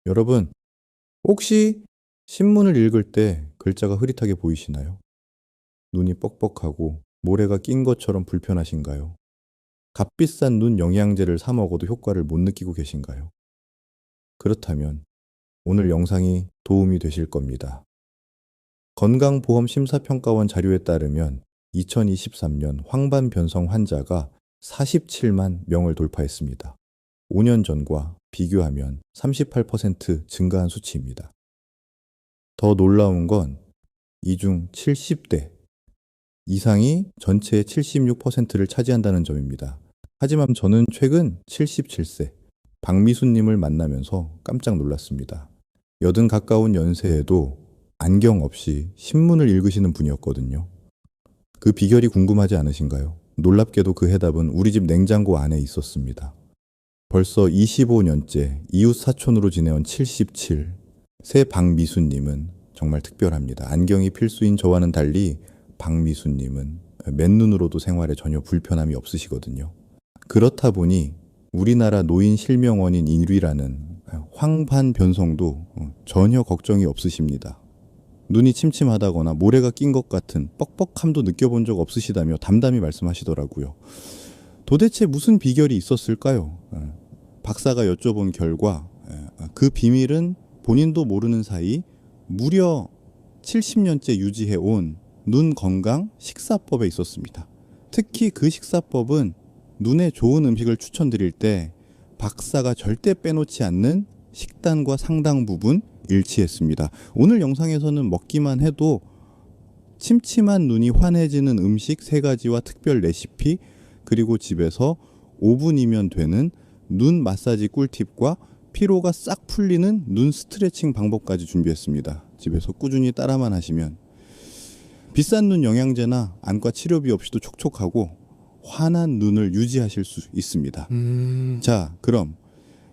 여러분, 혹시 신문을 읽을 때 글자가 흐릿하게 보이시나요? 눈이 뻑뻑하고 모래가 낀 것처럼 불편하신가요? 값비싼 눈 영양제를 사 먹어도 효과를 못 느끼고 계신가요? 그렇다면 오늘 영상이 도움이 되실 겁니다. 건강보험심사평가원 자료에 따르면 2023년 황반변성 환자가 47만 명을 돌파했습니다. 5년 전과 비교하면 38% 증가한 수치입니다. 더 놀라운 건 이 중 70대 이상이 전체의 76%를 차지한다는 점입니다. 하지만 저는 최근 77세 박미수님을 만나면서 깜짝 놀랐습니다. 80 가까운 연세에도 안경 없이 신문을 읽으시는 분이었거든요. 그 비결이 궁금하지 않으신가요? 놀랍게도 그 해답은 우리 집 냉장고 안에 있었습니다. 벌써 25년째 이웃 사촌으로 지내온 77, 새 박미수님은 정말 특별합니다. 안경이 필수인 저와는 달리 박미수님은 맨눈으로도 생활에 전혀 불편함이 없으시거든요. 그렇다 보니 우리나라 노인 실명원인 1위라는 황반변성도 전혀 걱정이 없으십니다. 눈이 침침하다거나 모래가 낀 것 같은 뻑뻑함도 느껴본 적 없으시다며 담담히 말씀하시더라고요. 도대체 무슨 비결이 있었을까요? 박사가 여쭤본 결과 그 비밀은 본인도 모르는 사이 무려 70년째 유지해온 눈 건강 식사법에 있었습니다. 특히 그 식사법은 눈에 좋은 음식을 추천드릴 때 박사가 절대 빼놓지 않는 식단과 상당 부분 일치했습니다. 오늘 영상에서는 먹기만 해도 침침한 눈이 환해지는 음식 3가지와 특별 레시피, 그리고 집에서 5분이면 되는 눈 마사지 꿀팁과 피로가 싹 풀리는 눈 스트레칭 방법까지 준비했습니다. 집에서 꾸준히 따라만 하시면 비싼 눈 영양제나 안과 치료비 없이도 촉촉하고 환한 눈을 유지하실 수 있습니다. 자, 그럼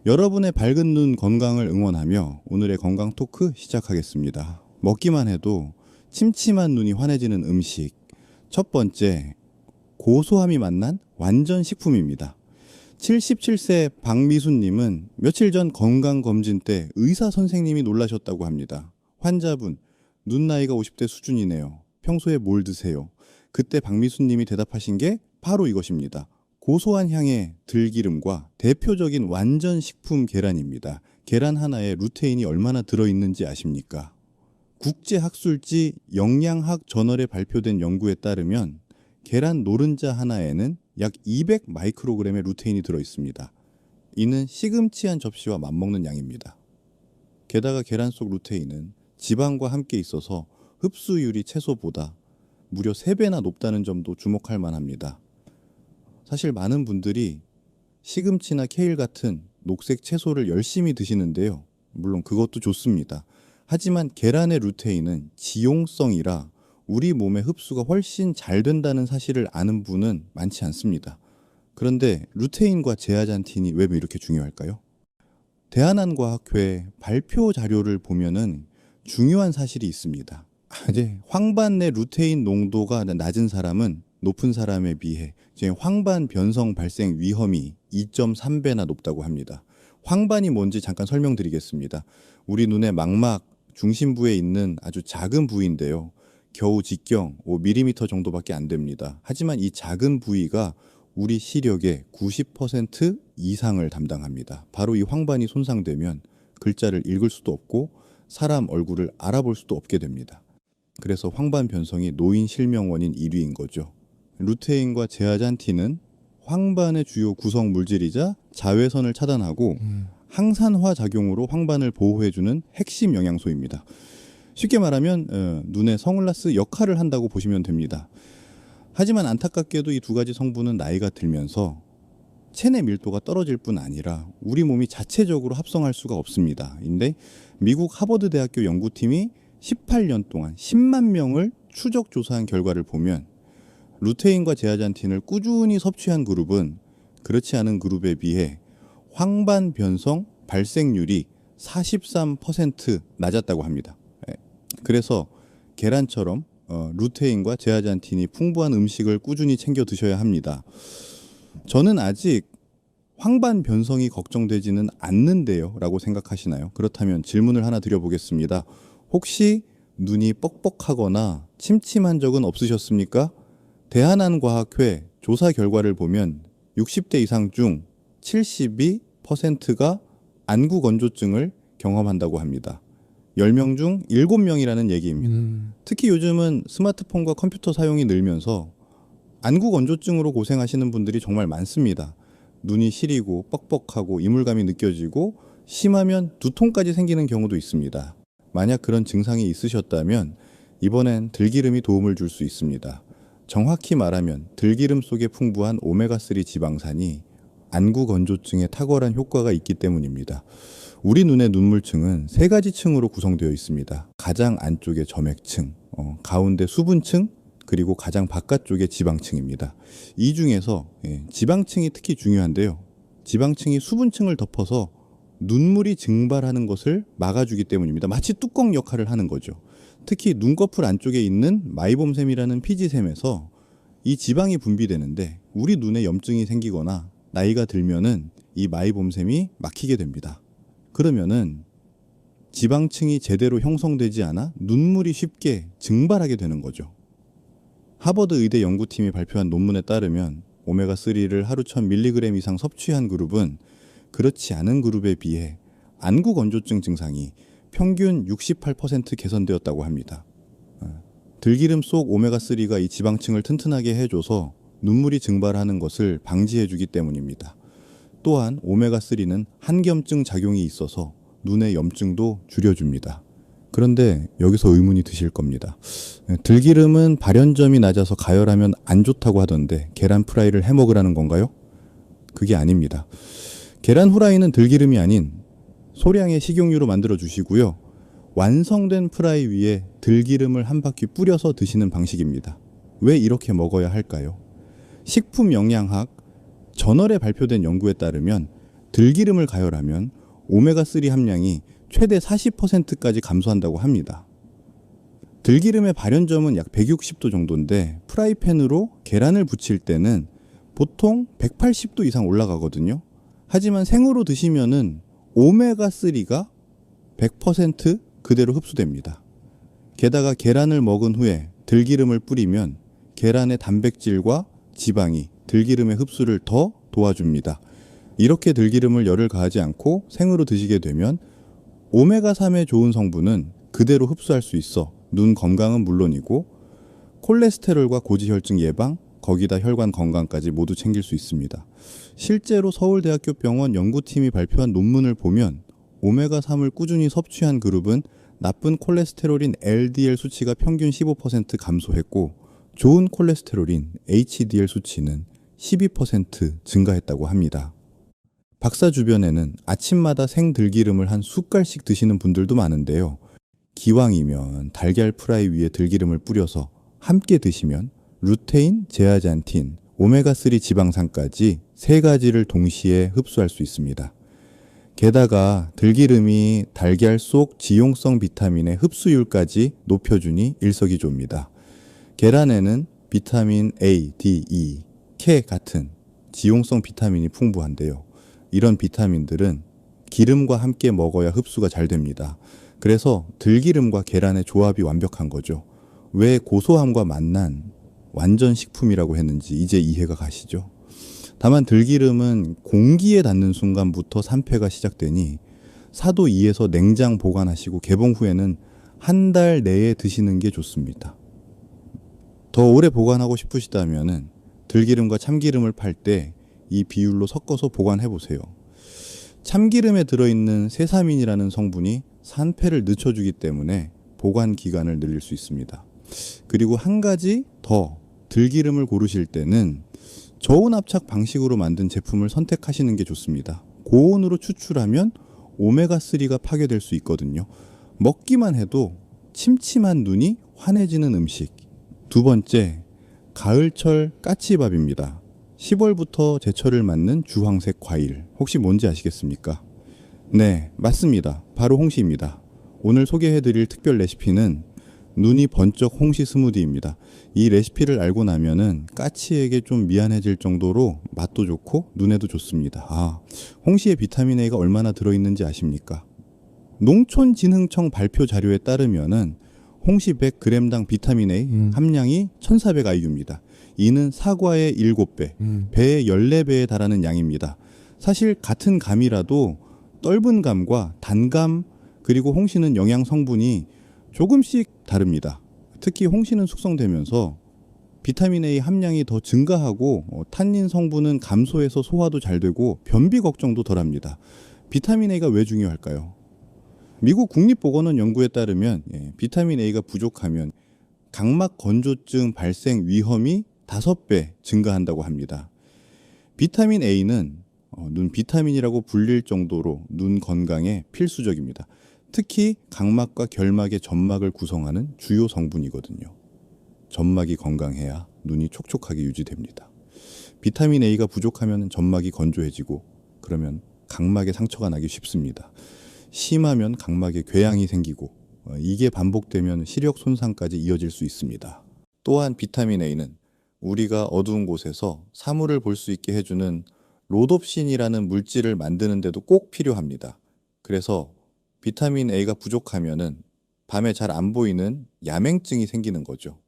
여러분의 밝은 눈 건강을 응원하며 오늘의 건강 토크 시작하겠습니다. 먹기만 해도 침침한 눈이 환해지는 음식. 첫 번째, 고소함이 만난 완전 식품입니다. 77세 박미수님은 며칠 전 건강검진 때 의사 선생님이 놀라셨다고 합니다. 환자분, 눈 나이가 50대 수준이네요. 평소에 뭘 드세요? 그때 박미수님이 대답하신 게 바로 이것입니다. 고소한 향의 들기름과 대표적인 완전 식품 계란입니다. 계란 하나에 루테인이 얼마나 들어있는지 아십니까? 국제학술지 영양학 저널에 발표된 연구에 따르면 계란 노른자 하나에는 약 200 마이크로그램의 루테인이 들어있습니다. 이는 시금치 한 접시와 맞먹는 양입니다. 게다가 계란 속 루테인은 지방과 함께 있어서 흡수율이 채소보다 무려 3배나 높다는 점도 주목할 만합니다. 사실 많은 분들이 시금치나 케일 같은 녹색 채소를 열심히 드시는데요. 물론 그것도 좋습니다. 하지만 계란의 루테인은 지용성이라 우리 몸의 흡수가 훨씬 잘 된다는 사실을 아는 분은 많지 않습니다. 그런데 루테인과 제아잔틴이 왜 이렇게 중요할까요? 대한안과학회 발표 자료를 보면은 중요한 사실이 있습니다. 이제 황반 내 루테인 농도가 낮은 사람은 높은 사람에 비해 황반 변성 발생 위험이 2.3배나 높다고 합니다. 황반이 뭔지 잠깐 설명드리겠습니다. 우리 눈의 망막 중심부에 있는 아주 작은 부위인데요. 겨우 직경 5mm 정도밖에 안 됩니다. 하지만 이 작은 부위가 우리 시력의 90% 이상을 담당합니다. 바로 이 황반이 손상되면 글자를 읽을 수도 없고 사람 얼굴을 알아볼 수도 없게 됩니다. 그래서 황반 변성이 노인 실명 원인 1위인 거죠. 루테인과 제아잔틴은 황반의 주요 구성 물질이자 자외선을 차단하고 항산화 작용으로 황반을 보호해주는 핵심 영양소입니다. 쉽게 말하면 눈의 선글라스 역할을 한다고 보시면 됩니다. 하지만 안타깝게도 이 2가지 성분은 나이가 들면서 체내 밀도가 떨어질 뿐 아니라 우리 몸이 자체적으로 합성할 수가 없습니다. 근데 미국 하버드 대학교 연구팀이 18년 동안 10만 명을 추적 조사한 결과를 보면 루테인과 제아잔틴을 꾸준히 섭취한 그룹은 그렇지 않은 그룹에 비해 황반 변성 발생률이 43% 낮았다고 합니다. 그래서 계란처럼 루테인과 제아잔틴이 풍부한 음식을 꾸준히 챙겨 드셔야 합니다. 저는 아직 황반 변성이 걱정되지는 않는데요 라고 생각하시나요? 그렇다면 질문을 하나 드려보겠습니다. 혹시 눈이 뻑뻑하거나 침침한 적은 없으셨습니까? 대한안과학회 조사 결과를 보면 60대 이상 중 72%가 안구 건조증을 경험한다고 합니다. 10명 중 7명이라는 얘기입니다. 특히 요즘은 스마트폰과 컴퓨터 사용이 늘면서 안구 건조증으로 고생하시는 분들이 정말 많습니다. 눈이 시리고 뻑뻑하고 이물감이 느껴지고 심하면 두통까지 생기는 경우도 있습니다. 만약 그런 증상이 있으셨다면 이번엔 들기름이 도움을 줄 수 있습니다. 정확히 말하면 들기름 속에 풍부한 오메가3 지방산이 안구 건조증에 탁월한 효과가 있기 때문입니다. 우리 눈의 눈물층은 3가지 층으로 구성되어 있습니다. 가장 안쪽의 점액층, 가운데 수분층, 그리고 가장 바깥쪽의 지방층입니다. 이 중에서 지방층이 특히 중요한데요. 지방층이 수분층을 덮어서 눈물이 증발하는 것을 막아주기 때문입니다. 마치 뚜껑 역할을 하는 거죠. 특히 눈꺼풀 안쪽에 있는 마이봄샘이라는 피지샘에서 이 지방이 분비되는데 우리 눈에 염증이 생기거나 나이가 들면은 이 마이봄샘이 막히게 됩니다. 그러면은 지방층이 제대로 형성되지 않아 눈물이 쉽게 증발하게 되는 거죠. 하버드 의대 연구팀이 발표한 논문에 따르면 오메가3를 하루 1000mg 이상 섭취한 그룹은 그렇지 않은 그룹에 비해 안구 건조증 증상이 평균 68% 개선되었다고 합니다. 들기름 속 오메가3가 이 지방층을 튼튼하게 해줘서 눈물이 증발하는 것을 방지해주기 때문입니다. 또한 오메가3는 항염증 작용이 있어서 눈의 염증도 줄여줍니다. 그런데 여기서 의문이 드실 겁니다. 들기름은 발연점이 낮아서 가열하면 안 좋다고 하던데 계란 프라이를 해 먹으라는 건가요? 그게 아닙니다. 계란 후라이는 들기름이 아닌 소량의 식용유로 만들어 주시고요. 완성된 프라이 위에 들기름을 한 바퀴 뿌려서 드시는 방식입니다. 왜 이렇게 먹어야 할까요? 식품영양학 저널에 발표된 연구에 따르면 들기름을 가열하면 오메가3 함량이 최대 40%까지 감소한다고 합니다. 들기름의 발연점은 약 160도 정도인데 프라이팬으로 계란을 부칠 때는 보통 180도 이상 올라가거든요. 하지만 생으로 드시면은 오메가3가 100% 그대로 흡수됩니다. 게다가 계란을 먹은 후에 들기름을 뿌리면 계란의 단백질과 지방이 들기름의 흡수를 더 도와줍니다. 이렇게 들기름을 열을 가하지 않고 생으로 드시게 되면 오메가3의 좋은 성분은 그대로 흡수할 수 있어 눈 건강은 물론이고 콜레스테롤과 고지혈증 예방, 거기다 혈관 건강까지 모두 챙길 수 있습니다. 실제로 서울대학교 병원 연구팀이 발표한 논문을 보면 오메가3을 꾸준히 섭취한 그룹은 나쁜 콜레스테롤인 LDL 수치가 평균 15% 감소했고 좋은 콜레스테롤인 HDL 수치는 12% 증가했다고 합니다. 박사 주변에는 아침마다 생들기름을 한 숟갈씩 드시는 분들도 많은데요. 기왕이면 달걀 프라이 위에 들기름을 뿌려서 함께 드시면 루테인, 제아잔틴, 오메가3 지방산까지 3가지를 동시에 흡수할 수 있습니다. 게다가 들기름이 달걀 속 지용성 비타민의 흡수율까지 높여주니 일석이조입니다. 계란에는 비타민 A, D, E, K 같은 지용성 비타민이 풍부한데요. 이런 비타민들은 기름과 함께 먹어야 흡수가 잘 됩니다. 그래서 들기름과 계란의 조합이 완벽한 거죠. 왜 고소함과 맛난 완전 식품이라고 했는지 이제 이해가 가시죠? 다만 들기름은 공기에 닿는 순간부터 산패가 시작되니 사도 2에서 냉장 보관하시고 개봉 후에는 한 달 내에 드시는 게 좋습니다. 더 오래 보관하고 싶으시다면 들기름과 참기름을 팔 때 이 비율로 섞어서 보관해 보세요. 참기름에 들어있는 세사민이라는 성분이 산패를 늦춰주기 때문에 보관 기간을 늘릴 수 있습니다. 그리고 한 가지 더 들기름을 고르실 때는 저온 압착 방식으로 만든 제품을 선택하시는 게 좋습니다. 고온으로 추출하면 오메가3가 파괴될 수 있거든요. 먹기만 해도 침침한 눈이 환해지는 음식. 두 번째, 가을철 까치밥입니다. 10월부터 제철을 맞는 주황색 과일. 혹시 뭔지 아시겠습니까? 네, 맞습니다. 바로 홍시입니다. 오늘 소개해드릴 특별 레시피는 눈이 번쩍 홍시 스무디입니다. 이 레시피를 알고 나면은 까치에게 좀 미안해질 정도로 맛도 좋고 눈에도 좋습니다. 홍시에 비타민 A가 얼마나 들어있는지 아십니까? 농촌진흥청 발표 자료에 따르면은 홍시 100g당 비타민 A 함량이 1400IU입니다. 이는 사과의 7배, 배의 14배에 달하는 양입니다. 사실 같은 감이라도 떫은 감과 단감 그리고 홍시는 영양 성분이 조금씩 다릅니다. 특히 홍시는 숙성되면서 비타민 A 함량이 더 증가하고 탄닌 성분은 감소해서 소화도 잘 되고 변비 걱정도 덜합니다. 비타민 A가 왜 중요할까요? 미국 국립보건원 연구에 따르면 비타민 A가 부족하면 각막 건조증 발생 위험이 5배 증가한다고 합니다. 비타민 A는 눈 비타민이라고 불릴 정도로 눈 건강에 필수적입니다. 특히 각막과 결막의 점막을 구성하는 주요 성분이거든요. 점막이 건강해야 눈이 촉촉하게 유지됩니다. 비타민 A가 부족하면 점막이 건조해지고 그러면 각막에 상처가 나기 쉽습니다. 심하면 각막에 궤양이 생기고 이게 반복되면 시력 손상까지 이어질 수 있습니다. 또한 비타민 A는 우리가 어두운 곳에서 사물을 볼 수 있게 해주는 로놉신이라는 물질을 만드는 데도 꼭 필요합니다. 그래서 비타민 A가 부족하면은 밤에 잘 안 보이는 야맹증이 생기는 거죠.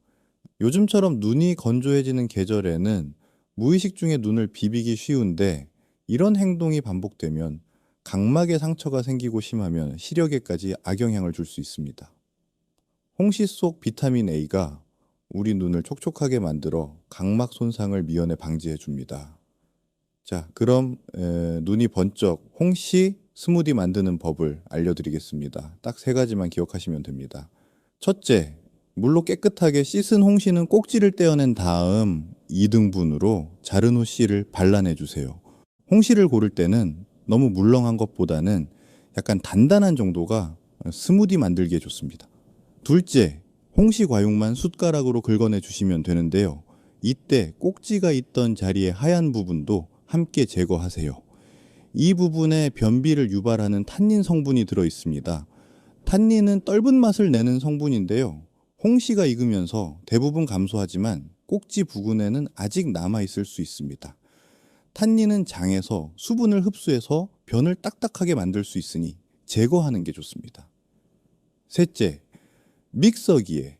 요즘처럼 눈이 건조해지는 계절에는 무의식 중에 눈을 비비기 쉬운데 이런 행동이 반복되면 각막에 상처가 생기고 심하면 시력에까지 악영향을 줄 수 있습니다. 홍시 속 비타민 A가 우리 눈을 촉촉하게 만들어 각막 손상을 미연에 방지해 줍니다. 자, 그럼 눈이 번쩍 홍시 스무디 만드는 법을 알려드리겠습니다. 딱 3가지만 기억하시면 됩니다. 첫째, 물로 깨끗하게 씻은 홍시는 꼭지를 떼어낸 다음 2등분으로 자른 후 씨를 발라내 주세요. 홍시를 고를 때는 너무 물렁한 것보다는 약간 단단한 정도가 스무디 만들기에 좋습니다. 둘째, 홍시 과육만 숟가락으로 긁어내 주시면 되는데요. 이때 꼭지가 있던 자리의 하얀 부분도 함께 제거하세요. 이 부분에 변비를 유발하는 탄닌 성분이 들어 있습니다. 탄닌은 떫은 맛을 내는 성분인데요. 홍시가 익으면서 대부분 감소하지만 꼭지 부근에는 아직 남아 있을 수 있습니다. 탄닌은 장에서 수분을 흡수해서 변을 딱딱하게 만들 수 있으니 제거하는 게 좋습니다. 셋째, 믹서기에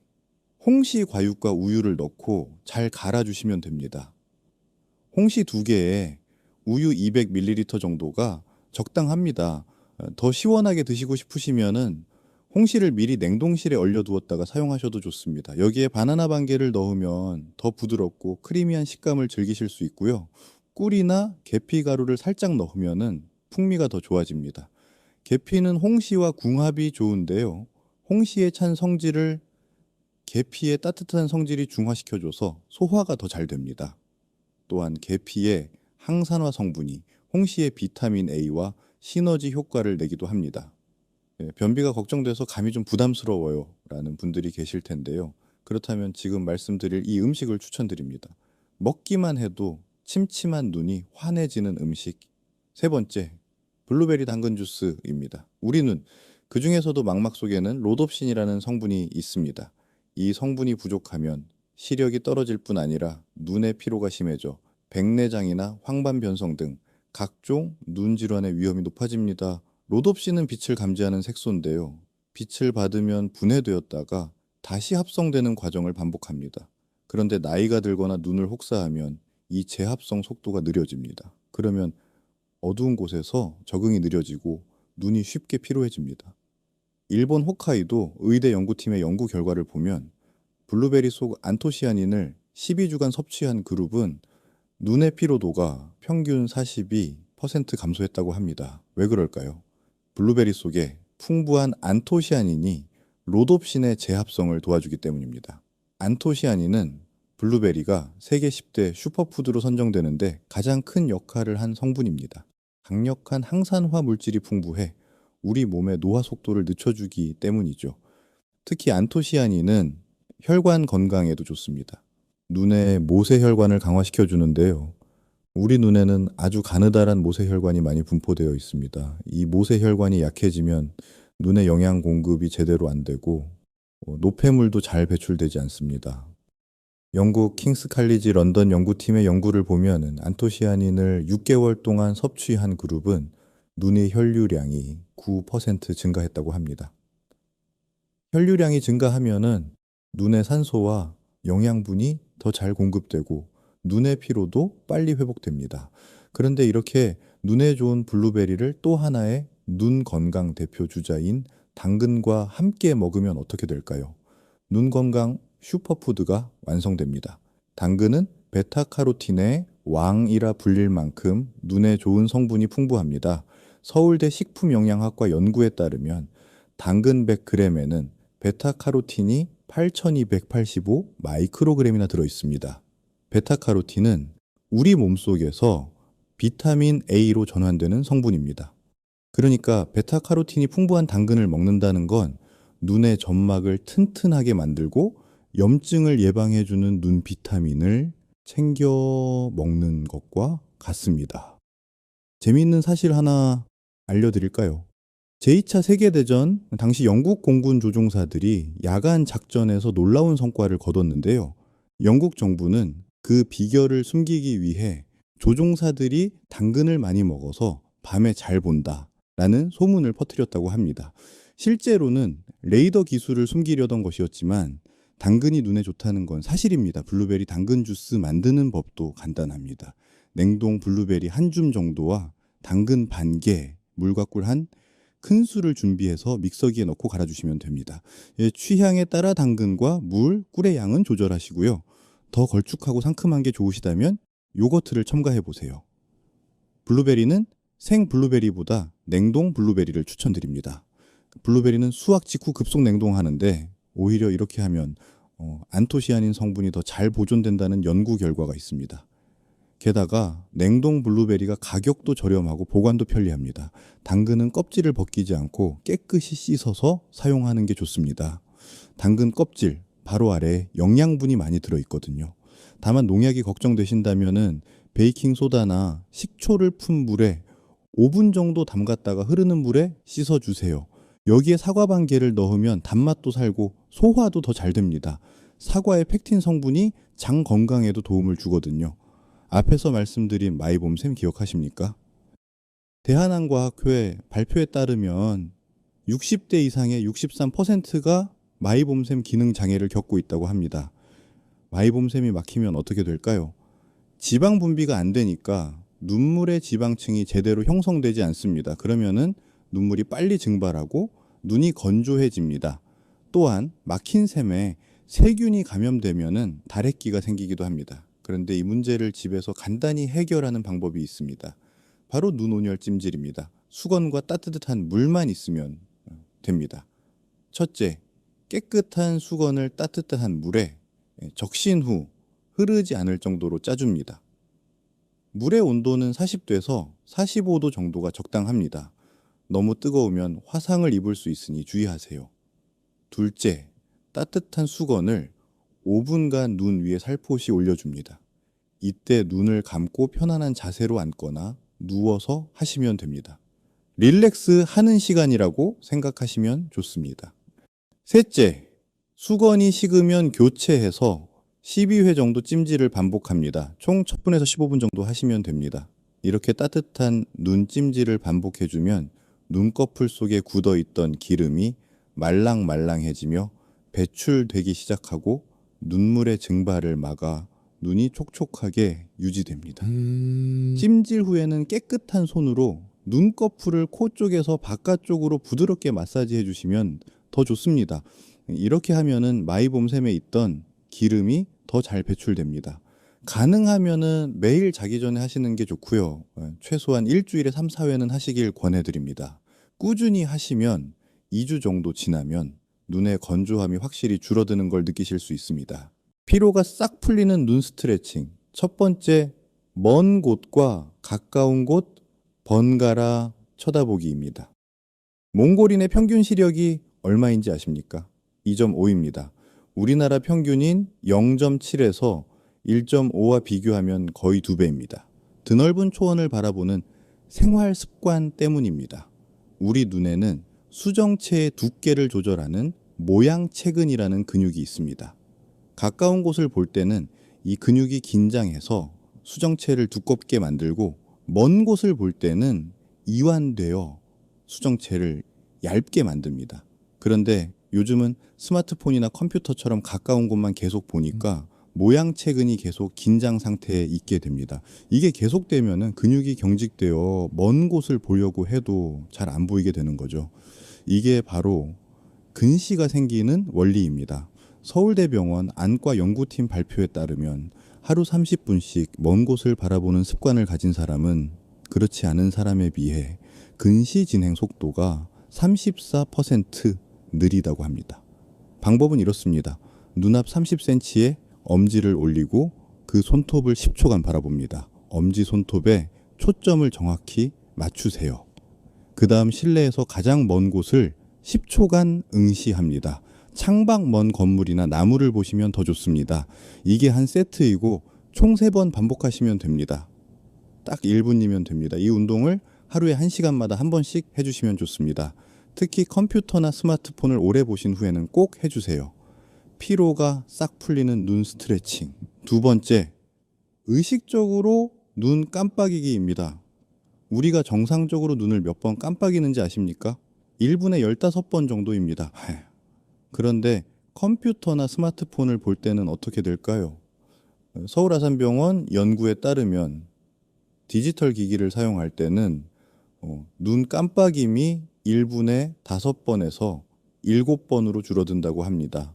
홍시 과육과 우유를 넣고 잘 갈아주시면 됩니다. 홍시 2개에 우유 200ml 정도가 적당합니다. 더 시원하게 드시고 싶으시면은 홍시를 미리 냉동실에 얼려두었다가 사용하셔도 좋습니다. 여기에 바나나 반개를 넣으면 더 부드럽고 크리미한 식감을 즐기실 수 있고요. 꿀이나 계피 가루를 살짝 넣으면은 풍미가 더 좋아집니다. 계피는 홍시와 궁합이 좋은데요. 홍시의 찬 성질을 계피의 따뜻한 성질이 중화시켜줘서 소화가 더 잘 됩니다. 또한 계피의 항산화 성분이 홍시의 비타민 A와 시너지 효과를 내기도 합니다. 변비가 걱정돼서 감이 좀 부담스러워요 라는 분들이 계실 텐데요. 그렇다면 지금 말씀드릴 이 음식을 추천드립니다. 먹기만 해도 침침한 눈이 환해지는 음식. 3번째, 블루베리 당근 주스입니다. 우리 눈, 그 중에서도 망막 속에는 로놉신이라는 성분이 있습니다. 이 성분이 부족하면 시력이 떨어질 뿐 아니라 눈의 피로가 심해져 백내장이나 황반변성 등 각종 눈 질환의 위험이 높아집니다. 로놉신은 빛을 감지하는 색소인데요. 빛을 받으면 분해되었다가 다시 합성되는 과정을 반복합니다. 그런데 나이가 들거나 눈을 혹사하면 이 재합성 속도가 느려집니다. 그러면 어두운 곳에서 적응이 느려지고 눈이 쉽게 피로해집니다. 일본 홋카이도 의대 연구팀의 연구 결과를 보면 블루베리 속 안토시아닌을 12주간 섭취한 그룹은 눈의 피로도가 평균 42% 감소했다고 합니다. 왜 그럴까요? 블루베리 속에 풍부한 안토시아닌이 로놉신의 재합성을 도와주기 때문입니다. 안토시아닌은 블루베리가 세계 10대 슈퍼푸드로 선정되는데 가장 큰 역할을 한 성분입니다. 강력한 항산화 물질이 풍부해 우리 몸의 노화 속도를 늦춰주기 때문이죠. 특히 안토시아닌은 혈관 건강에도 좋습니다. 눈의 모세혈관을 강화시켜주는데요. 우리 눈에는 아주 가느다란 모세혈관이 많이 분포되어 있습니다. 이 모세혈관이 약해지면 눈의 영양 공급이 제대로 안 되고 노폐물도 잘 배출되지 않습니다. 영국 킹스 칼리지 런던 연구팀의 연구를 보면은 안토시아닌을 6개월 동안 섭취한 그룹은 눈의 혈류량이 9% 증가했다고 합니다. 혈류량이 증가하면은 눈의 산소와 영양분이 더 잘 공급되고 눈의 피로도 빨리 회복됩니다. 그런데 이렇게 눈에 좋은 블루베리를 또 하나의 눈 건강 대표 주자인 당근과 함께 먹으면 어떻게 될까요? 눈 건강 슈퍼푸드가 완성됩니다. 당근은 베타카로틴의 왕이라 불릴 만큼 눈에 좋은 성분이 풍부합니다. 서울대 식품영양학과 연구에 따르면 당근 100g에는 베타카로틴이 8285 마이크로그램이나 들어있습니다. 베타카로틴은 우리 몸속에서 비타민 A로 전환되는 성분입니다. 그러니까 베타카로틴이 풍부한 당근을 먹는다는 건 눈의 점막을 튼튼하게 만들고 염증을 예방해주는 눈 비타민을 챙겨 먹는 것과 같습니다. 재미있는 사실 하나 알려드릴까요? 제2차 세계대전 당시 영국 공군 조종사들이 야간 작전에서 놀라운 성과를 거뒀는데요. 영국 정부는 그 비결을 숨기기 위해 조종사들이 당근을 많이 먹어서 밤에 잘 본다 라는 소문을 퍼뜨렸다고 합니다. 실제로는 레이더 기술을 숨기려던 것이었지만 당근이 눈에 좋다는 건 사실입니다. 블루베리 당근 주스 만드는 법도 간단합니다. 냉동 블루베리 한 줌 정도와 당근 반 개, 물과 꿀 한 큰술을 준비해서 믹서기에 넣고 갈아주시면 됩니다. 취향에 따라 당근과 물, 꿀의 양은 조절하시고요. 더 걸쭉하고 상큼한 게 좋으시다면 요거트를 첨가해 보세요. 블루베리는 생 블루베리보다 냉동 블루베리를 추천드립니다. 블루베리는 수확 직후 급속 냉동하는데 오히려 이렇게 하면 안토시아닌 성분이 더 잘 보존된다는 연구 결과가 있습니다. 게다가 냉동 블루베리가 가격도 저렴하고 보관도 편리합니다. 당근은 껍질을 벗기지 않고 깨끗이 씻어서 사용하는 게 좋습니다. 당근 껍질 바로 아래에 영양분이 많이 들어있거든요. 다만 농약이 걱정되신다면은 베이킹소다나 식초를 푼 물에 5분 정도 담갔다가 흐르는 물에 씻어주세요. 여기에 사과 반 개를 넣으면 단맛도 살고 소화도 더 잘 됩니다. 사과의 펙틴 성분이 장 건강에도 도움을 주거든요. 앞에서 말씀드린 마이봄샘 기억하십니까? 대한항과학회 발표에 따르면 60대 이상의 63%가 마이봄샘 기능 장애를 겪고 있다고 합니다. 마이봄샘이 막히면 어떻게 될까요? 지방 분비가 안 되니까 눈물의 지방층이 제대로 형성되지 않습니다. 그러면은 눈물이 빨리 증발하고 눈이 건조해집니다. 또한 막힌 샘에 세균이 감염되면은 다래끼가 생기기도 합니다. 그런데 이 문제를 집에서 간단히 해결하는 방법이 있습니다. 바로 눈온열 찜질입니다. 수건과 따뜻한 물만 있으면 됩니다. 첫째, 깨끗한 수건을 따뜻한 물에 적신 후 흐르지 않을 정도로 짜줍니다. 물의 온도는 40도에서 45도 정도가 적당합니다. 너무 뜨거우면 화상을 입을 수 있으니 주의하세요. 둘째, 따뜻한 수건을 5분간 눈 위에 살포시 올려줍니다. 이때 눈을 감고 편안한 자세로 앉거나 누워서 하시면 됩니다. 릴렉스 하는 시간이라고 생각하시면 좋습니다. 셋째, 수건이 식으면 교체해서 12회 정도 찜질을 반복합니다. 총 10분에서 15분 정도 하시면 됩니다. 이렇게 따뜻한 눈 찜질을 반복해주면 눈꺼풀 속에 굳어있던 기름이 말랑말랑해지며 배출되기 시작하고 눈물의 증발을 막아 눈이 촉촉하게 유지됩니다. 찜질 후에는 깨끗한 손으로 눈꺼풀을 코 쪽에서 바깥쪽으로 부드럽게 마사지해 주시면 더 좋습니다. 이렇게 하면은 마이봄샘에 있던 기름이 더 잘 배출됩니다. 가능하면은 매일 자기 전에 하시는 게 좋고요. 최소한 일주일에 3, 4회는 하시길 권해드립니다. 꾸준히 하시면 2주 정도 지나면 눈의 건조함이 확실히 줄어드는 걸 느끼실 수 있습니다. 피로가 싹 풀리는 눈 스트레칭. 첫 번째, 먼 곳과 가까운 곳 번갈아 쳐다보기입니다. 몽골인의 평균 시력이 얼마인지 아십니까? 2.5입니다. 우리나라 평균인 0.7에서 1.5와 비교하면 거의 2배입니다. 드넓은 초원을 바라보는 생활 습관 때문입니다. 우리 눈에는 수정체의 두께를 조절하는 모양체근이라는 근육이 있습니다. 가까운 곳을 볼 때는 이 근육이 긴장해서 수정체를 두껍게 만들고 먼 곳을 볼 때는 이완되어 수정체를 얇게 만듭니다. 그런데 요즘은 스마트폰이나 컴퓨터처럼 가까운 곳만 계속 보니까 모양체근이 계속 긴장 상태에 있게 됩니다. 이게 계속되면은 근육이 경직되어 먼 곳을 보려고 해도 잘 안 보이게 되는 거죠. 이게 바로 근시가 생기는 원리입니다. 서울대병원 안과 연구팀 발표에 따르면 하루 30분씩 먼 곳을 바라보는 습관을 가진 사람은 그렇지 않은 사람에 비해 근시 진행 속도가 34% 느리다고 합니다. 방법은 이렇습니다. 눈앞 30cm에 엄지를 올리고 그 손톱을 10초간 바라봅니다. 엄지 손톱에 초점을 정확히 맞추세요. 그 다음 실내에서 가장 먼 곳을 10초간 응시합니다. 창밖 먼 건물이나 나무를 보시면 더 좋습니다. 이게 한 세트이고 총 3번 반복하시면 됩니다. 딱 1분이면 됩니다. 이 운동을 하루에 1시간마다 한 번씩 해주시면 좋습니다. 특히 컴퓨터나 스마트폰을 오래 보신 후에는 꼭 해주세요. 피로가 싹 풀리는 눈 스트레칭. 2번째, 의식적으로 눈 깜빡이기입니다. 우리가 정상적으로 눈을 몇 번 깜빡이는지 아십니까? 1분에 15번 정도입니다. 그런데 컴퓨터나 스마트폰을 볼 때는 어떻게 될까요? 서울아산병원 연구에 따르면 디지털 기기를 사용할 때는 눈 깜빡임이 1분에 5번에서 7번으로 줄어든다고 합니다.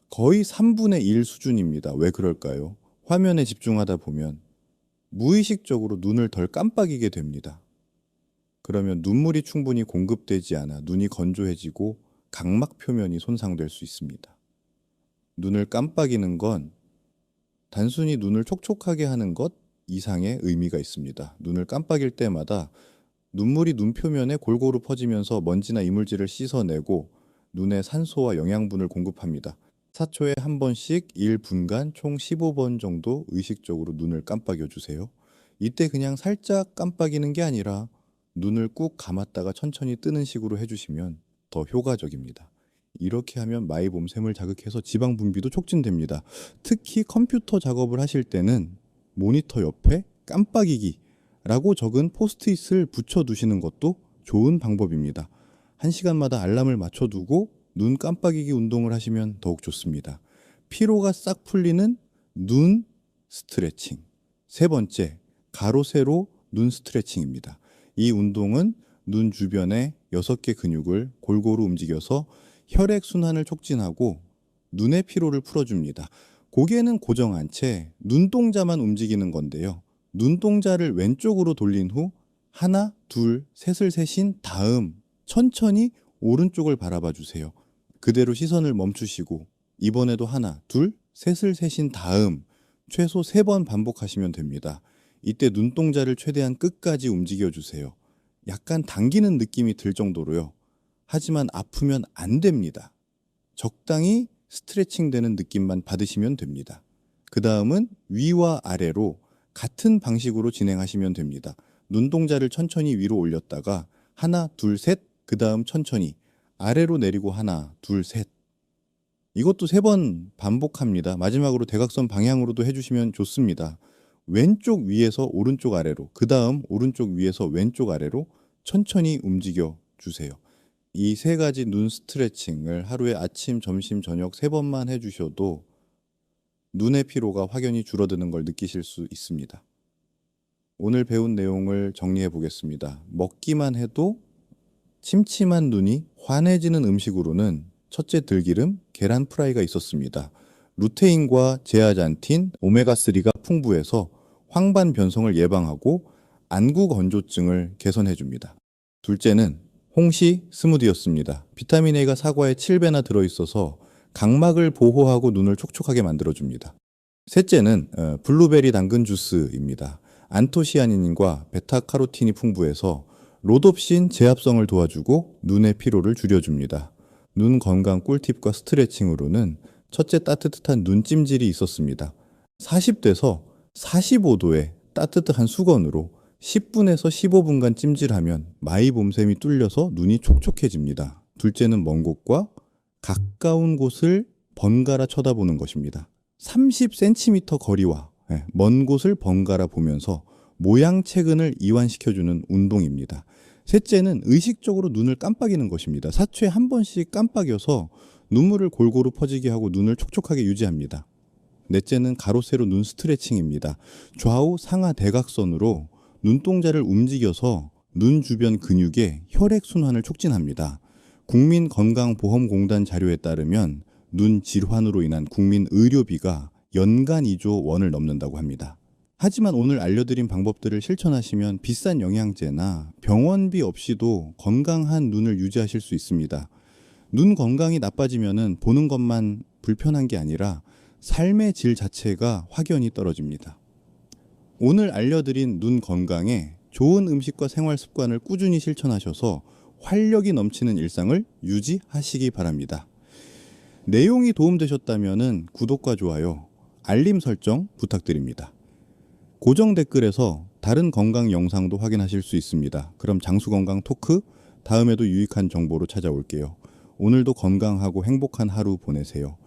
거의 3분의 1 수준입니다. 왜 그럴까요? 화면에 집중하다 보면 무의식적으로 눈을 덜 깜빡이게 됩니다. 그러면 눈물이 충분히 공급되지 않아 눈이 건조해지고 각막 표면이 손상될 수 있습니다. 눈을 깜빡이는 건 단순히 눈을 촉촉하게 하는 것 이상의 의미가 있습니다. 눈을 깜빡일 때마다 눈물이 눈 표면에 골고루 퍼지면서 먼지나 이물질을 씻어내고 눈에 산소와 영양분을 공급합니다. 4초에 한 번씩 1분간 총 15번 정도 의식적으로 눈을 깜빡여 주세요. 이때 그냥 살짝 깜빡이는 게 아니라 눈을 꾹 감았다가 천천히 뜨는 식으로 해주시면 더 효과적입니다. 이렇게 하면 마이봄샘을 자극해서 지방 분비도 촉진됩니다. 특히 컴퓨터 작업을 하실 때는 모니터 옆에 깜빡이기라고 적은 포스트잇을 붙여두시는 것도 좋은 방법입니다. 1시간마다 알람을 맞춰두고 눈 깜빡이기 운동을 하시면 더욱 좋습니다. 피로가 싹 풀리는 눈 스트레칭. 3번째, 가로 세로 눈 스트레칭입니다. 이 운동은 눈 주변의 6개 근육을 골고루 움직여서 혈액순환을 촉진하고 눈의 피로를 풀어줍니다. 고개는 고정한 채 눈동자만 움직이는 건데요. 눈동자를 왼쪽으로 돌린 후 하나, 둘, 셋을 세신 다음 천천히 오른쪽을 바라봐 주세요. 그대로 시선을 멈추시고 이번에도 하나, 둘, 셋을 세신 다음 최소 3번 반복하시면 됩니다. 이때 눈동자를 최대한 끝까지 움직여 주세요. 약간 당기는 느낌이 들 정도로요. 하지만 아프면 안 됩니다. 적당히 스트레칭 되는 느낌만 받으시면 됩니다. 그 다음은 위와 아래로 같은 방식으로 진행하시면 됩니다. 눈동자를 천천히 위로 올렸다가 하나, 둘, 셋, 그 다음 천천히 아래로 내리고 하나, 둘, 셋. 이것도 3번 반복합니다. 마지막으로 대각선 방향으로도 해주시면 좋습니다. 왼쪽 위에서 오른쪽 아래로, 그 다음 오른쪽 위에서 왼쪽 아래로 천천히 움직여 주세요. 이 3가지 눈 스트레칭을 하루에 아침, 점심, 저녁 3번만 해주셔도 눈의 피로가 확연히 줄어드는 걸 느끼실 수 있습니다. 오늘 배운 내용을 정리해 보겠습니다. 먹기만 해도 침침한 눈이 환해지는 음식으로는 첫째 들기름, 계란 프라이가 있었습니다. 루테인과 제아잔틴, 오메가3가 풍부해서 황반 변성을 예방하고 안구 건조증을 개선해 줍니다. 둘째는 홍시 스무디였습니다. 비타민 A가 사과에 7배나 들어있어서 각막을 보호하고 눈을 촉촉하게 만들어줍니다. 셋째는 블루베리 당근 주스입니다. 안토시아닌과 베타카로틴이 풍부해서 로놉신 제압성을 도와주고 눈의 피로를 줄여줍니다. 눈 건강 꿀팁과 스트레칭으로는 첫째, 따뜻한 눈찜질이 있었습니다. 40도에서 45도의 따뜻한 수건으로 10분에서 15분간 찜질하면 마이봄샘이 뚫려서 눈이 촉촉해집니다. 둘째는 먼 곳과 가까운 곳을 번갈아 쳐다보는 것입니다. 30cm 거리와 먼 곳을 번갈아 보면서 모양체근을 이완시켜주는 운동입니다. 셋째는 의식적으로 눈을 깜빡이는 것입니다. 4초에 한 번씩 깜빡여서 눈물을 골고루 퍼지게 하고 눈을 촉촉하게 유지합니다. 넷째는 가로 세로 눈 스트레칭입니다. 좌우 상하 대각선으로 눈동자를 움직여서 눈 주변 근육의 혈액순환을 촉진합니다. 국민건강보험공단 자료에 따르면 눈 질환으로 인한 국민 의료비가 연간 2조 원을 넘는다고 합니다. 하지만 오늘 알려드린 방법들을 실천하시면 비싼 영양제나 병원비 없이도 건강한 눈을 유지하실 수 있습니다. 눈 건강이 나빠지면 보는 것만 불편한 게 아니라 삶의 질 자체가 확연히 떨어집니다. 오늘 알려드린 눈 건강에 좋은 음식과 생활 습관을 꾸준히 실천하셔서 활력이 넘치는 일상을 유지하시기 바랍니다. 내용이 도움되셨다면 구독과 좋아요, 알림 설정 부탁드립니다. 고정 댓글에서 다른 건강 영상도 확인하실 수 있습니다. 그럼 장수건강 토크 다음에도 유익한 정보로 찾아올게요. 오늘도 건강하고 행복한 하루 보내세요.